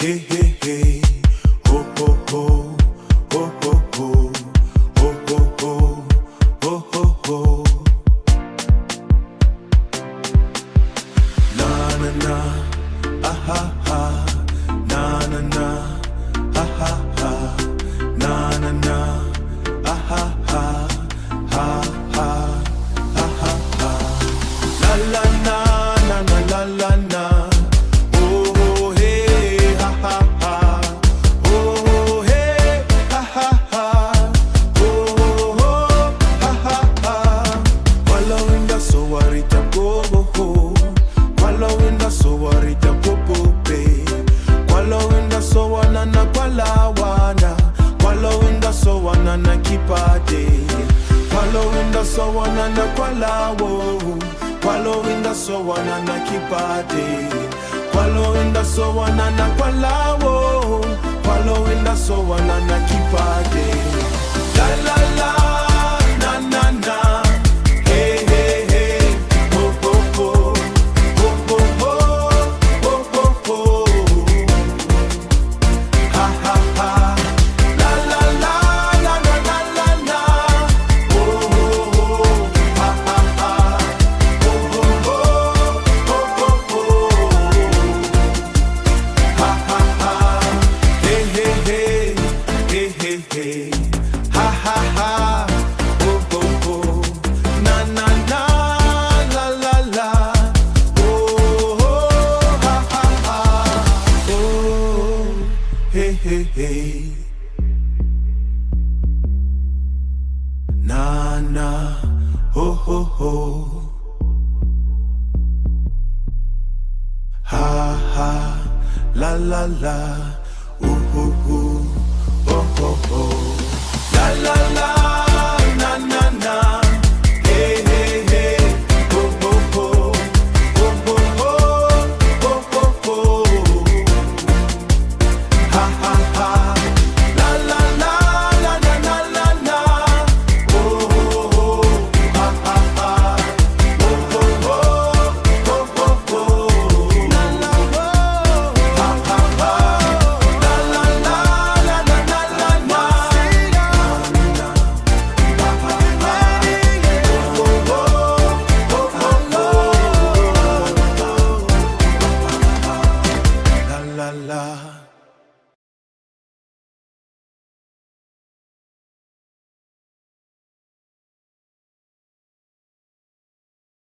hey, hey, hey, ho, ho, ho, ho, ho, ho, ho, ho, ho, ho, ho, ho. Na na na, ah ha ha, na na na, ah ha ha, na na na, ah ha ha, ha ha, ah ha ha. La la na na na la la na. Oh oh hey ha ha ha. Oh oh hey ha ha ha. Oh oh ha ha ha. Following so warita go ho. Following so warita go pe. Following so wanana kwalawana. Following so wanana kipade. Following so wanana kwalawo. Following so wanana kipade. Following so wanana kwalawo. Following so wanana kipade. La la la na na na. Hey hey hey. Ho ho ho. Ho ho ho. Ho ho ho. Ha ha ha. La la la la la la la la. Oh ho ho. Ha ha ha. Oh ho ho. Ho ho ho. Ha ha ha. Hey hey hey. Hey hey hey. Ha ha ha. Oh ho ho. Na na na. La la la. Oh ho. Ha ha ha. Oh. Hey hey hey. Na na. Ho ho ho. Ha ha. La la la. Ooh ooh ooh. Oh oh oh. La la la.